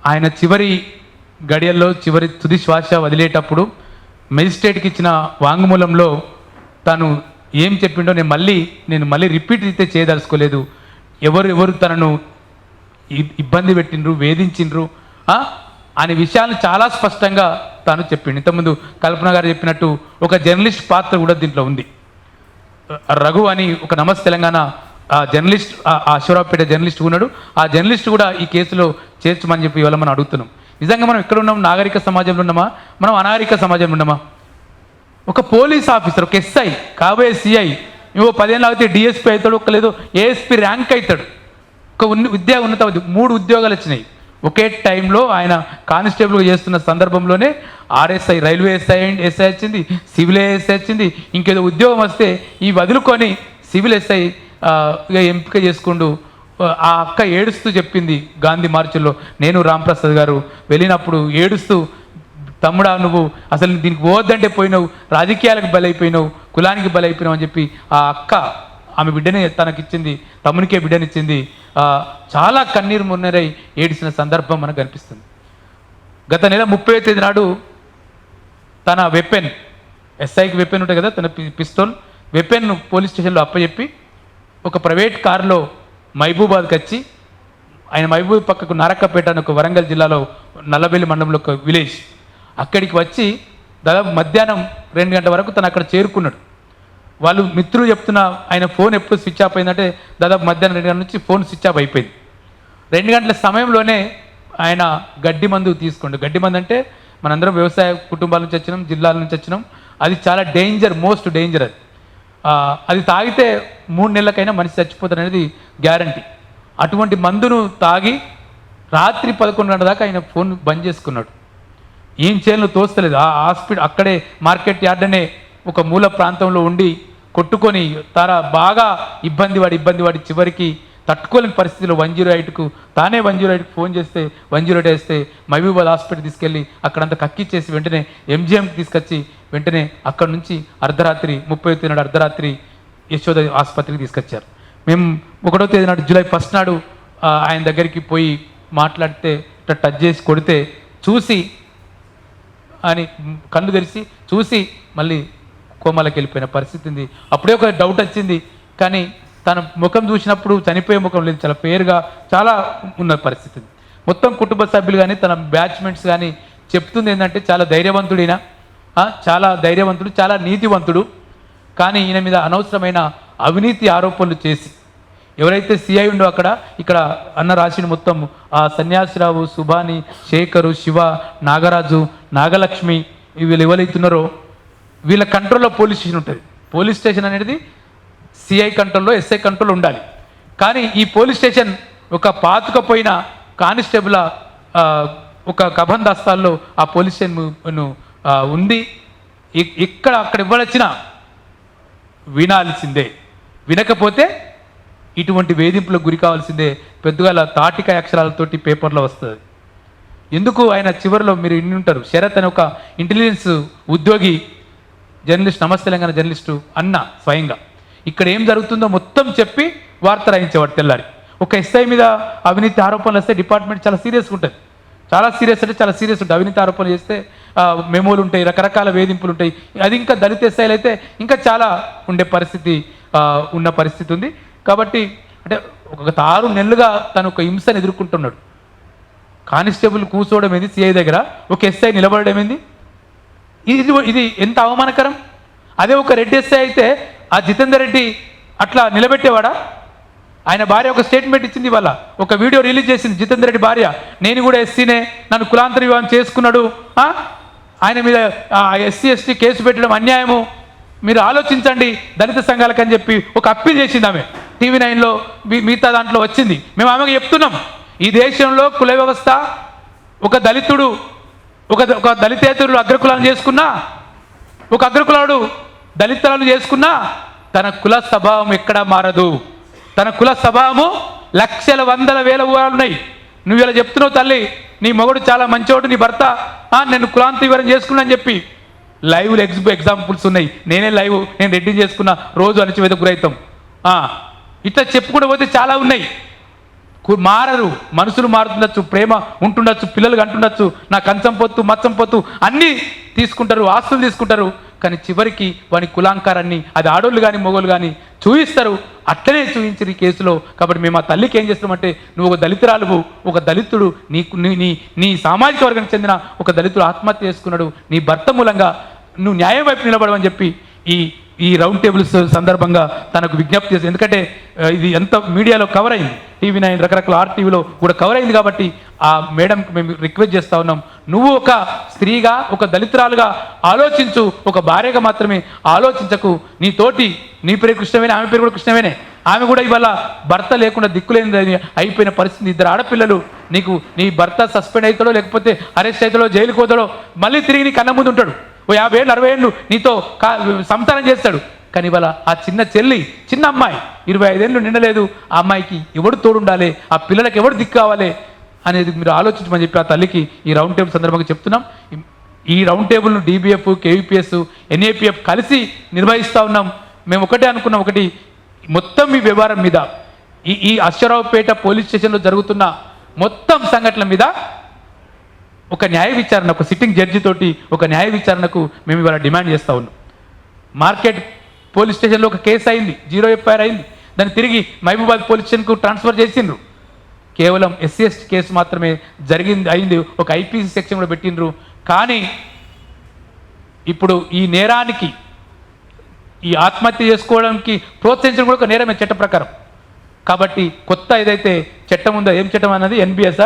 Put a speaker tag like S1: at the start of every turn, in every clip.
S1: ఆయన చివరి గడియల్లో చివరి తుది శ్వాస వదిలేటప్పుడు మెజిస్ట్రేట్కి ఇచ్చిన వాంగ్మూలంలో తను ఏం చెప్పిండో నేను మళ్ళీ రిపీట్ అయితే చేయదలుచుకోలేదు. ఎవరు తనను ఇబ్బంది పెట్టిండ్రు, వేధించిండ్రు అనే విషయాన్ని చాలా స్పష్టంగా తాను చెప్పిండు. ఇంతకుముందు కల్పన గారు చెప్పినట్టు ఒక జర్నలిస్ట్ పాత్ర కూడా దీంట్లో ఉంది. రఘు అని ఒక నమస్తే తెలంగాణ జర్నలిస్ట్, అశ్వరావుపేట జర్నలిస్ట్ ఉన్నాడు. ఆ జర్నలిస్ట్ కూడా ఈ కేసులో చేర్చమని చెప్పి ఇవాళ మనం అడుగుతున్నాం. నిజంగా మనం ఎక్కడ ఉన్నాం? నాగరిక సమాజంలో ఉన్నామా, మనం అనాగరిక సమాజంలో ఉన్నామా? ఒక పోలీస్ ఆఫీసర్, ఒక ఎస్ఐ, కాబోయే సిఐ, ఇంకో 10 ఏళ్ళు అయితే డిఎస్పీ అవుతాడు, ఒక లేదు ఏఎస్పీ ర్యాంక్ అవుతాడు. ఒక ఉన్నత 3 ఉద్యోగాలు వచ్చినాయి ఒకే టైంలో. ఆయన కానిస్టేబుల్గా చేస్తున్న సందర్భంలోనే ఆర్ఎస్ఐ, రైల్వే ఎస్ఐ వచ్చింది, సివిల్ ఎస్ఐ వచ్చింది. ఇంకేదో ఉద్యోగం వస్తే ఈ వదులుకొని సివిల్ ఎస్ఐ ఎంపిక చేసుకుంటూ ఆ అక్క ఏడుస్తూ చెప్పింది గాంధీ మార్చుల్లో. నేను రాంప్రసాద్ గారు వెళ్ళినప్పుడు ఏడుస్తూ, తమ్ముడా నువ్వు అసలు దీనికి పోవద్దంటే పోయినావు, రాజకీయాలకు బలైపోయినావు, కులానికి బలైపోయినావు అని చెప్పి ఆ అక్క ఆమె బిడ్డని తనకిచ్చింది, తమ్మునికే బిడ్డనిచ్చింది. చాలా కన్నీరు మున్నరై ఏడిసిన సందర్భం మనకు కనిపిస్తుంది. గత నెల 30వ తేదీ నాడు తన వెపెన్, ఎస్ఐకి వెపెన్ ఉంటుంది కదా, తన పిస్తోల్ వెపెన్ను పోలీస్ స్టేషన్లో అప్పచెప్పి ఒక ప్రైవేట్ కారులో మహబూబాద్కి వచ్చి, ఆయన మహబూబ్ పక్కకు నారక్కపేట అని ఒక వరంగల్ జిల్లాలో నల్లబెల్లి మండలంలో ఒక విలేజ్, అక్కడికి వచ్చి దాదాపు మధ్యాహ్నం 2 గంటల వరకు తను అక్కడ చేరుకున్నాడు. వాళ్ళు మిత్రులు చెప్తున్న ఆయన ఫోన్ ఎప్పుడు స్విచ్ ఆఫ్ అయిందంటే దాదాపు మధ్యాహ్నం 2 గంటల నుంచి ఫోన్ స్విచ్ ఆఫ్ అయిపోయింది. 2 గంటల సమయంలోనే ఆయన గడ్డి మందు తీసుకోండి. గడ్డి మందు అంటే మనందరం వ్యవసాయ కుటుంబాల నుంచి వచ్చినాం, జిల్లాల నుంచి వచ్చినాం. అది చాలా డేంజర్, మోస్ట్ డేంజర్. అది తాగితే 3 నెలలకైనా మనిషి చచ్చిపోతారు అనేది గ్యారంటీ. అటువంటి మందును తాగి రాత్రి 11 గంటల దాకా ఆయన ఫోన్ బంద్ చేసుకున్నాడు. ఏం చేయాలో తోస్తలేదు. ఆ హాస్పిటల్ అక్కడే మార్కెట్ యార్డ్ అనే ఒక మూల ప్రాంతంలో ఉండి కొట్టుకొని బాగా ఇబ్బంది పడి చివరికి తట్టుకోలేని పరిస్థితిలో 108కు తానే 108కి ఫోన్ చేస్తే 108 వేస్తే మహబూబాద్ హాస్పిటల్ తీసుకెళ్ళి అక్కడంతా కక్కిచ్చేసి వెంటనే ఎంజిఎంకి తీసుకొచ్చి వెంటనే అక్కడి నుంచి అర్ధరాత్రి 30వ తేదీ నాడు అర్ధరాత్రి యశోద ఆసుపత్రికి తీసుకొచ్చారు. మేము 1వ తేదీ నాడు జూలై 1 నాడు ఆయన దగ్గరికి పోయి మాట్లాడితే టచ్ చేసి కొడితే చూసి అని కళ్ళు తెరిచి చూసి మళ్ళీ కోమాలకు వెళ్ళిపోయిన పరిస్థితి ఉంది. అప్పుడే ఒక డౌట్ వచ్చింది, కానీ తన ముఖం చూసినప్పుడు చనిపోయే ముఖం లేదు, చాలా పేరుగా చాలా ఉన్న పరిస్థితి. మొత్తం కుటుంబ సభ్యులు కానీ తన బ్యాచ్మెంట్స్ కానీ చెప్తుంది ఏంటంటే చాలా ధైర్యవంతుడు, చాలా ధైర్యవంతుడు, చాలా నీతివంతుడు. కానీ ఈయన మీద అనవసరమైన అవినీతి ఆరోపణలు చేసి ఎవరైతే సిఐ ఉండో ఇక్కడ అన్న రాసిన మొత్తం ఆ సన్యాసిరావు, సుభాని, శేఖరు, శివ, నాగరాజు, నాగలక్ష్మి వీళ్ళు ఎవరైతున్నారో వీళ్ళ కంట్రోల్లో పోలీస్ స్టేషన్ ఉంటుంది. పోలీస్ స్టేషన్ అనేది సిఐ కంట్రోల్లో, ఎస్ఐ కంట్రోల్లో ఉండాలి. కానీ ఈ పోలీస్ స్టేషన్ ఒక పాతుకపోయిన కానిస్టేబుల్ ఒక కబందస్తాల్లో ఆ పోలీస్ స్టేషన్ ఉంది. అక్కడ ఇవ్వవలసిన వినాల్సిందే, వినకపోతే ఇటువంటి వేధింపులకు గురి కావాల్సిందే. పెద్దగా తాటిక అక్షరాలతోటి పేపర్లో వస్తుంది. ఎందుకు ఆయన చివరిలో మీరు ఇన్ని ఉంటారు, శరత్ అని ఒక ఇంటెలిజెన్స్ ఉద్యోగి జర్నలిస్ట్, నమస్తే తెలంగాణ జర్నలిస్టు అన్న స్వయంగా ఇక్కడ ఏం జరుగుతుందో మొత్తం చెప్పి వార్త రాయించేవాడు తెల్లారి. ఒక ఎస్ఐ మీద అవినీతి ఆరోపణలు వస్తే డిపార్ట్మెంట్ చాలా సీరియస్గా ఉంటుంది, చాలా సీరియస్ అంటే చాలా సీరియస్ ఉంటుంది. అవినీతి ఆరోపణలు చేస్తే మెమోలు ఉంటాయి, రకరకాల వేధింపులు ఉంటాయి. అది ఇంకా దళిత ఎస్ఐలు అయితే ఇంకా చాలా ఉండే పరిస్థితి ఉన్న పరిస్థితి ఉంది. కాబట్టి అంటే ఒక 6 నెలలుగా తను ఒక హింసను ఎదుర్కొంటున్నాడు. కానిస్టేబుల్ కూర్చోవడం ఏంది సిఐ దగ్గర, ఒక ఎస్ఐ నిలబడడం ఏంది, ఇది ఎంత అవమానకరం. అదే ఒక రెడ్డి ఎస్ఐ అయితే ఆ జితేందర్ రెడ్డి అట్లా నిలబెట్టేవాడా? ఆయన భార్య ఒక స్టేట్మెంట్ ఇచ్చింది, వాళ్ళ ఒక వీడియో రిలీజ్ చేసింది. జితేందర్ రెడ్డి భార్య, నేను కూడా ఎస్సీనే, నన్ను కులాంతర వివాహం చేసుకున్నాడు, ఆయన మీద ఎస్సీ ఎస్టీ కేసు పెట్టడం అన్యాయము, మీరు ఆలోచించండి దళిత సంఘాలకు అని చెప్పి ఒక అప్పీల్ చేసింది ఆమె. TV9లో మిగతా దాంట్లో వచ్చింది. మేము ఆమెకు చెప్తున్నాం, ఈ దేశంలో కుల వ్యవస్థ ఒక దళితుడు ఒక దళితేతరుడు అగ్రకులాలను చేసుకున్నా, ఒక అగ్రకులాడు దళితులను చేసుకున్నా తన కుల స్వభావం ఎక్కడా మారదు. తన కుల స్వభావము లక్షల వందల వేల ఊరాలు ఉన్నాయి. నువ్వు ఇలా చెప్తున్నావు తల్లి, నీ మొగుడు చాలా మంచివాడు, నీ భర్త నేను కులాంత వివరం చేసుకున్నా అని చెప్పి లైవ్ ఎగ్జాంపుల్స్ ఉన్నాయి. నేను రెడ్డి చేసుకున్న రోజు అణచివేతకు గురవుతాం. ఇట్లా చెప్పుకుంటూ పోతే చాలా ఉన్నాయి. మారరు. మనుషులు మారుతుండొచ్చు, ప్రేమ ఉంటుండొచ్చు, పిల్లలు అంటుండొచ్చు, నా కంచం పొత్తు మచ్చం పొత్తు అన్నీ తీసుకుంటారు, ఆస్తులు తీసుకుంటారు. కానీ చివరికి వాని కులాంకారాన్ని అది ఆడోళ్ళు కానీ మొగోళ్ళు కానీ చూపిస్తారు. అట్లనే చూపించారు ఈ కేసులో. కాబట్టి మేము ఆ తల్లికి ఏం చేస్తామంటే, నువ్వు ఒక దళితురాలువు, ఒక దళితుడు నీకు నీ నీ సామాజిక వర్గానికి చెందిన ఒక దళితుడు ఆత్మహత్య చేసుకున్నాడు, నీ భర్త మూలంగా నువ్వు న్యాయం వైపు నిలబడమని చెప్పి ఈ రౌండ్ టేబుల్స్ సందర్భంగా తనకు విజ్ఞప్తి చేసి, ఎందుకంటే ఇది ఎంత మీడియాలో కవర్ అయింది, TV9 రకరకాల ఆర్టీవీలో కూడా కవర్ అయింది. కాబట్టి ఆ మేడంకి మేము రిక్వెస్ట్ చేస్తూ ఉన్నాం, నువ్వు ఒక స్త్రీగా ఒక దళితురాలుగా ఆలోచించు, ఒక భార్యగా మాత్రమే ఆలోచించకు. నీ పేరు కృష్ణవేనే, ఆమె పేరు కూడా కృష్ణవేనే. ఆమె కూడా ఇవాళ భర్త లేకుండా దిక్కులేని అయిపోయిన పరిస్థితి. 2 ఆడపిల్లలు. నీ భర్త సస్పెండ్ అవుతాడో లేకపోతే అరెస్ట్ అవుతాడో జైలుకి పోతాడో మళ్ళీ తిరిగి నీ కన్న ముందు ఉంటాడు. ఓ 50 ఏళ్ళు 60 ఏళ్ళు నీతో సంసారం చేస్తాడు. కానీ ఇవాళ ఆ చిన్న అమ్మాయి 25 ఏళ్ళు నిండలేదు. ఆ అమ్మాయికి ఎవడు తోడుండాలి, ఆ పిల్లలకి ఎవడు దిక్కు కావాలి అనేది మీరు ఆలోచించమని చెప్పి ఆ తల్లికి ఈ రౌండ్ టేబుల్ సందర్భంగా చెప్తున్నాం. ఈ రౌండ్ టేబుల్ను DBF, KVPS, NAPF కలిసి నిర్వహిస్తూ ఉన్నాం. మేము ఒకటే అనుకున్నాం, ఒకటి మొత్తం ఈ వ్యవహారం మీద ఈ అశ్వరావుపేట పోలీస్ స్టేషన్లో జరుగుతున్న మొత్తం సంఘటనల మీద ఒక న్యాయ విచారణ, ఒక సిట్టింగ్ జడ్జి తోటి ఒక న్యాయ విచారణకు మేము ఇవాళ డిమాండ్ చేస్తూ ఉన్నాం. మార్కెట్ పోలీస్ స్టేషన్లో ఒక కేసు అయింది, 0 FIR అయింది. దాన్ని తిరిగి మహబూబాద్ పోలీస్ స్టేషన్కు ట్రాన్స్ఫర్ చేసిండ్రు. కేవలం SC/ST కేసు మాత్రమే అయింది. ఒక IPC సెక్షన్ కూడా పెట్టిండ్రు. కానీ ఇప్పుడు ఈ నేరానికి, ఈ ఆత్మహత్య చేసుకోవడానికి ప్రోత్సహించడం కూడా ఒక నేరమే చట్ట ప్రకారం. కాబట్టి కొత్త ఏదైతే చట్టం ఉందో, ఏం చట్టం అన్నది NBS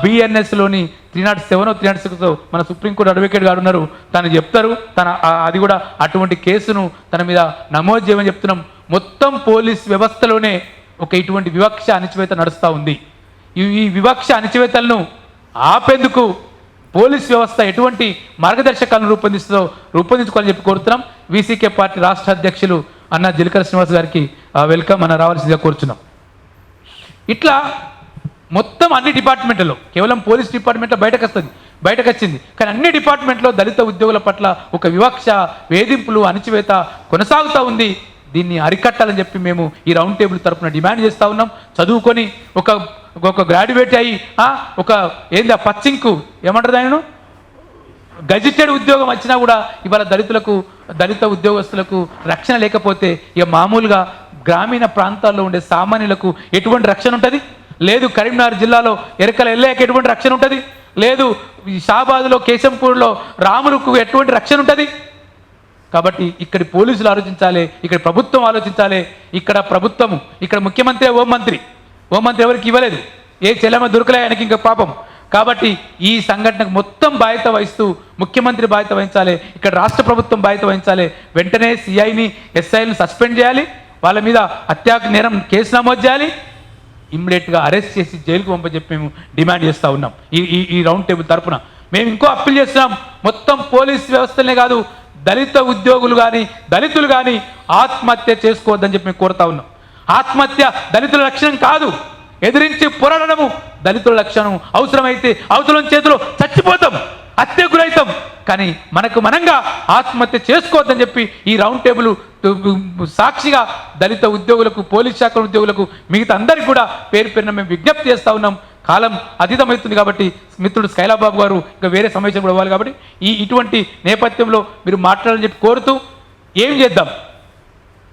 S1: BNSలోని 307 306 మన సుప్రీంకోర్టు అడ్వకేట్ గారు ఉన్నారు, తను చెప్తారు. అది కూడా అటువంటి కేసును తన మీద నమోదు చేయమని చెప్తున్నాం. మొత్తం పోలీస్ వ్యవస్థలోనే ఇటువంటి వివక్ష అణచివేత నడుస్తూ ఉంది. ఈ వివక్ష అణచివేతలను ఆపేందుకు పోలీస్ వ్యవస్థ ఎటువంటి మార్గదర్శకాలను రూపొందించుకోవాలని చెప్పి కోరుతున్నాం. VCK పార్టీ రాష్ట్ర అధ్యక్షులు అన్న జిలకర శ్రీనివాస్ గారికి వెల్కమ్ అన్న రావాల్సిందిగా కోరుచున్నాం. ఇట్లా మొత్తం అన్ని డిపార్ట్మెంట్లలో, కేవలం పోలీస్ డిపార్ట్మెంట్లో బయటకు వచ్చింది, కానీ అన్ని డిపార్ట్మెంట్లో దళిత ఉద్యోగుల పట్ల ఒక వివక్ష, వేధింపులు, అణచివేత కొనసాగుతూ ఉంది. దీన్ని అరికట్టాలని చెప్పి మేము ఈ రౌండ్ టేబుల్ తరఫున డిమాండ్ చేస్తూ ఉన్నాం. చదువుకొని ఒక గ్రాడ్యుయేట్ అయ్యి పచ్చింకు ఏమంటారు ఆయనను గజిటెడ్ ఉద్యోగం వచ్చినా కూడా ఇవాళ దళిత ఉద్యోగస్తులకు రక్షణ లేకపోతే ఇక మామూలుగా గ్రామీణ ప్రాంతాల్లో ఉండే సామాన్యులకు ఎటువంటి రక్షణ ఉంటుంది? లేదు. కరీంనగర్ జిల్లాలో ఎరకల ఎల్లయ్యకి ఎటువంటి రక్షణ ఉంటుంది? లేదు. షాబాద్లో, కేశంపూర్లో రాములకు ఎటువంటి రక్షణ ఉంటుంది? కాబట్టి ఇక్కడి పోలీసులు ఆలోచించాలి, ఇక్కడ ప్రభుత్వం ఆలోచించాలి. ఇక్కడ ముఖ్యమంత్రి హోంమంత్రి ఎవరికి ఇవ్వలేదు, ఏ చెల్లెమ్మ దొరకలే ఆయనకి ఇంకా పాపం. కాబట్టి ఈ సంఘటనకు మొత్తం బాధ్యత వహిస్తూ ముఖ్యమంత్రి బాధ్యత వహించాలి, ఇక్కడ రాష్ట్ర ప్రభుత్వం బాధ్యత వహించాలి. వెంటనే CIని SIని సస్పెండ్ చేయాలి, వాళ్ళ మీద హత్యాకు నేరం కేసు నమోదు చేయాలి, ఇమ్మీడియట్గా అరెస్ట్ చేసి జైలుకు పంపజెప్పి మేము డిమాండ్ చేస్తూ ఉన్నాం. ఈ రౌండ్ టేబుల్ తరఫున మేము ఇంకో అప్పీల్ చేస్తున్నాం. మొత్తం పోలీస్ వ్యవస్థలనే కాదు, దళిత ఉద్యోగులు కానీ దళితులు కానీ ఆత్మహత్య చేసుకోవద్దని చెప్పి మేము కోరుతా ఉన్నాం. ఆత్మహత్య దళితుల లక్షణం కాదు, ఎదిరించి పోరాడము దళితుల లక్షణం. అవసరమైతే అవతల చేతిలో చచ్చిపోతాం, హత్యకు గురవుతాం, కానీ మనంగా ఆత్మహత్య చేసుకోవద్దని చెప్పి ఈ రౌండ్ టేబుల్ సాక్షిగా దళిత ఉద్యోగులకు, పోలీస్ శాఖ ఉద్యోగులకు, మిగతా అందరికీ కూడా పేరున మేము విజ్ఞప్తి చేస్తూ ఉన్నాం. కాలం అతీతమవుతుంది కాబట్టి మిత్రుడు స్కైలాబాబు గారు ఇంకా వేరే సమావేశం కూడా ఇవ్వాలి. కాబట్టి ఇటువంటి నేపథ్యంలో మీరు మాట్లాడాలని చెప్పి కోరుతూ, ఏం చేద్దాం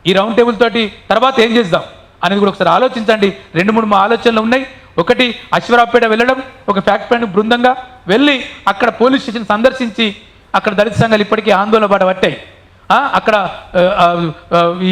S1: ఈ రౌండ్ టేబుల్ తోటి, తర్వాత ఏం చేద్దాం అనేది కూడా ఒకసారి ఆలోచించండి. 2-3 ఆలోచనలు ఉన్నాయి. ఒకటి, అశ్వరావుపేట వెళ్ళడం, ఒక ఫ్యాక్ట్ ఫైండ్ బృందంగా వెళ్ళి అక్కడ పోలీస్ స్టేషన్ సందర్శించి, అక్కడ దళిత సంఘాలు ఇప్పటికీ ఆందోళన పట్టాయి. అక్కడ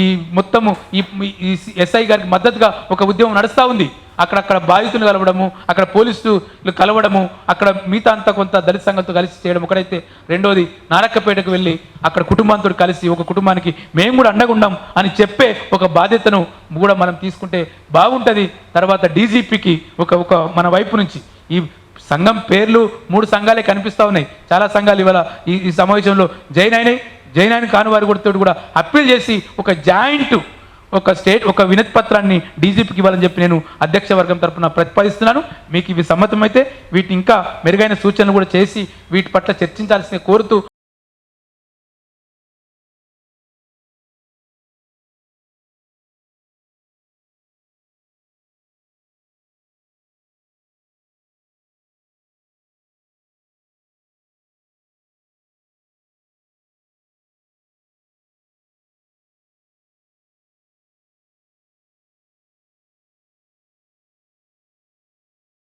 S1: ఈ మొత్తము ఈ SI గారికి మద్దతుగా ఒక ఉద్యమం నడుస్తూ ఉంది. అక్కడ బాధితులు కలవడము, అక్కడ పోలీసులు కలవడము, అక్కడ మిగతా అంతా కొంత దళిత సంఘంతో కలిసి చేయడం ఒకటైతే, రెండోది నారక్కపేటకు వెళ్ళి అక్కడ కుటుంబంతో కలిసి ఒక కుటుంబానికి మేము కూడా అండగా ఉన్నాం అని చెప్పే ఒక బాధ్యతను కూడా మనం తీసుకుంటే బాగుంటుంది. తర్వాత DGPకి ఒక మన వైపు నుంచి ఈ సంఘం పేర్లు 3 సంఘాలే కనిపిస్తూ ఉన్నాయి. చాలా సంఘాలు ఇవాళ ఈ సమావేశంలో జైన్ అయిన కాని వారి కూడా అప్పీల్ చేసి ఒక వినతి పత్రాన్ని DGPకి ఇవ్వాలని చెప్పి నేను అధ్యక్ష వర్గం తరఫున ప్రతిపాదిస్తున్నాను. మీకు ఇవి సమ్మతమైతే వీటిని ఇంకా మెరుగైన సూచనలు కూడా చేసి వీటి పట్ల చర్చించాల్సిన కోరుతూ